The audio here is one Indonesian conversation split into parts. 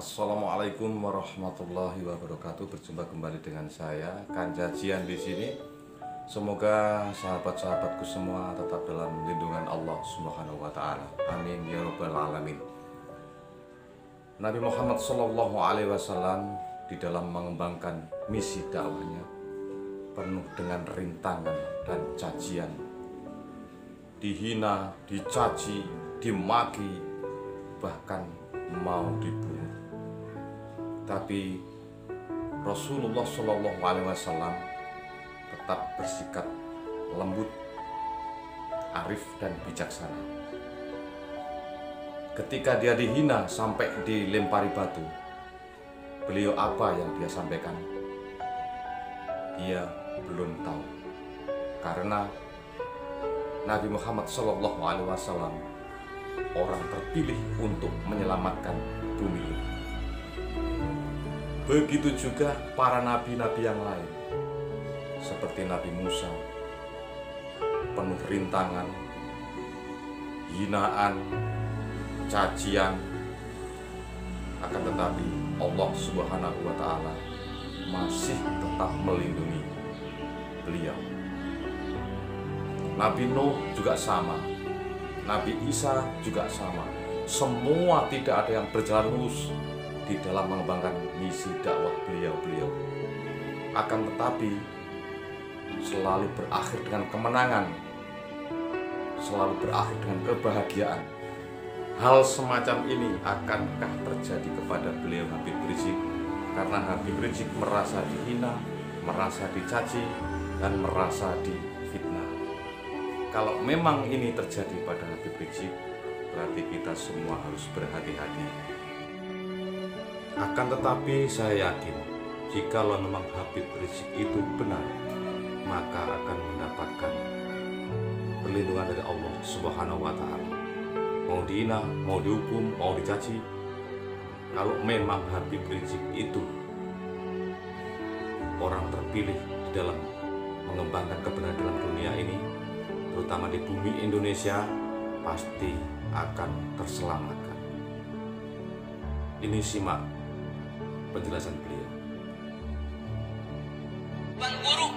Assalamualaikum warahmatullahi wabarakatuh. Berjumpa kembali dengan saya Kanjajian di sini. Semoga sahabat-sahabatku semua tetap dalam lindungan Allah Subhanahu wa taala. Amin ya rabbal alamin. Nabi Muhammad sallallahu alaihi wasallam di dalam mengembangkan misi dakwahnya penuh dengan rintangan dan cacian. Dihina, dicaci, dimaki, bahkan mau dibunuh. Tapi Rasulullah Shallallahu Alaihi Wasallam tetap bersikap lembut, arif dan bijaksana. Ketika dia dihina sampai dilempari batu, beliau apa yang dia sampaikan? Dia belum tahu, karena Nabi Muhammad Shallallahu Alaihi Wasallam orang terpilih untuk menyelamatkan bumi ini. Begitu juga para nabi-nabi yang lain, seperti Nabi Musa, penuh rintangan, hinaan, cacian. Akan tetapi Allah Subhanahu wa taala masih tetap melindungi beliau. Nabi Nuh juga sama, Nabi Isa juga sama. Semua tidak ada yang berjalan lurus di dalam mengembangkan misi dakwah beliau-beliau. Akan tetapi selalu berakhir dengan kemenangan, selalu berakhir dengan kebahagiaan. Hal semacam ini akankah terjadi kepada beliau Habib Rizik? Karena Habib Rizik merasa dihina, merasa dicaci, dan merasa difitnah. Kalau memang ini terjadi pada Habib Rizik, berarti kita semua harus berhati-hati. Akan tetapi saya yakin, jikalau memang Habib Rizik itu benar, maka akan mendapatkan perlindungan dari Allah Subhanahu wa taala. Mau dihina, mau dihukum, mau dicaci, kalau memang Habib Rizik itu orang terpilih di dalam mengembangkan kebenaran dalam dunia ini, terutama di bumi Indonesia, pasti akan terselamatkan. Ini simak penjelasan beliau. Tuan Guru,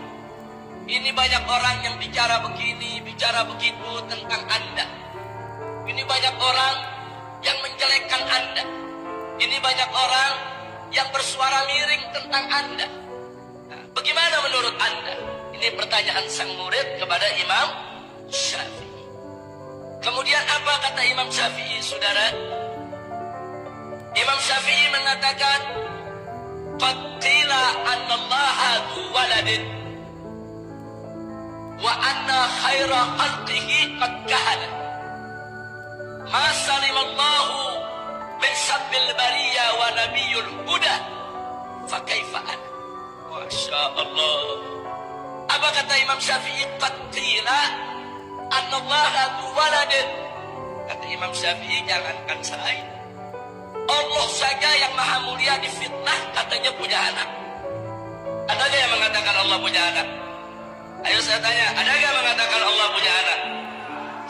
ini banyak orang yang bicara begini, bicara begitu tentang Anda. Ini banyak orang yang menjelekkan Anda. Ini banyak orang yang bersuara miring tentang Anda. Nah, bagaimana menurut Anda? Ini pertanyaan sang murid kepada Imam Syafi'i. Kemudian apa kata Imam Syafi'i, saudara? Imam Syafi'i mengatakan, qad qila anna Allaha dhu waladin wa anna khaira khalqihi qad kahana ma salimallahu min sabbil bariyah wa nabiyul huda fa kaifa ana. Masya Allah. Apa kata Imam Syafi'i? Qad qila anna Allaha dhu waladin. Kata Imam Syafi'i, jangankan saya, Allah saja yang maha mulia difitnah katanya punya anak. Ada gak yang mengatakan Allah punya anak? Ayo saya tanya, ada gak yang mengatakan Allah punya anak?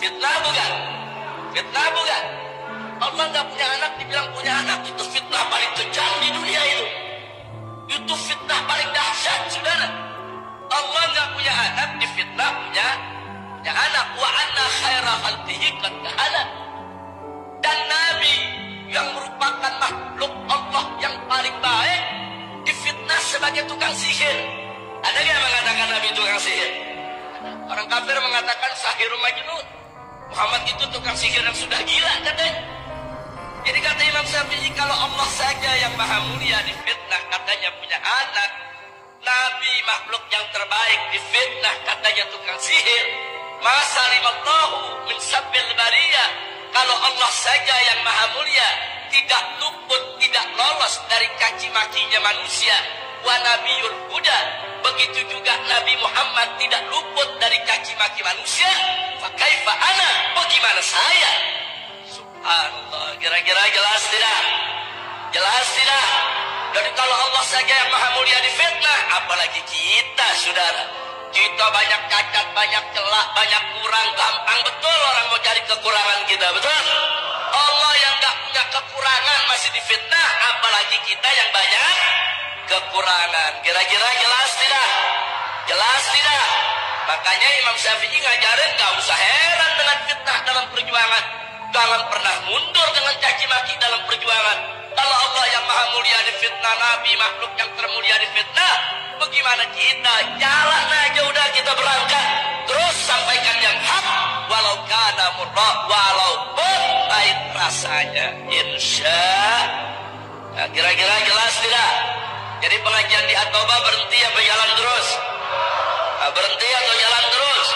Fitnah bukan? Fitnah bukan? Allah gak punya anak dibilang punya anak, itu fitnah paling kejam di dunia itu. Itu fitnah paling dahsyat, saudara. Allah gak punya anak difitnah punya anak. Wa anna khaira khalqihi qad kahana. Dan Nabi yang merupakan makhluk Allah yang paling baik difitnah sebagai tukang sihir. Ada yang mengatakan Nabi tukang sihir? Orang kafir mengatakan sahirun majnun. Muhammad itu tukang sihir yang sudah gila katanya. Jadi kata Imam Syafi'i, kalau Allah saja yang maha mulia difitnah katanya punya anak, Nabi makhluk yang terbaik difitnah katanya tukang sihir, masalimallahu min sabbil bariyah. Kalau Allah saja yang maha mulia tidak luput, tidak lolos dari caci makinya manusia, wa nabiyul huda, begitu juga Nabi Muhammad tidak luput dari caci maki manusia, fa kaifa ana, bagaimana saya? Subhanallah. Kira-kira jelas tidak? Jelas tidak? Jadi kalau Allah saja yang maha mulia difitnah, apalagi kita, saudara. Kita banyak cacat, banyak celak, banyak kurang, gampang betul orang mau cari kekurangan kita, betul? Allah yang gak punya kekurangan masih difitnah, apalagi hati kita yang banyak kekurangan. Kira-kira jelas tidak? Jelas tidak? Makanya Imam Syafi'i ngajarin gak usah heran dengan fitnah dalam perjuangan. Jangan pernah mundur dengan caci maki dalam perjuangan. Kalau Allah yang maha mulia difitnah, Nabi makhluk yang termulia difitnah, bagaimana kita? Jalan aja udah, kita berangkat. Terus sampaikan yang hak, walau kana murrah, walaupun pahit rasanya. Insya. Nah, kira-kira jelas tidak? Jadi pengajian di Atoba berhenti apa jalan terus? Nah, berhenti atau jalan terus?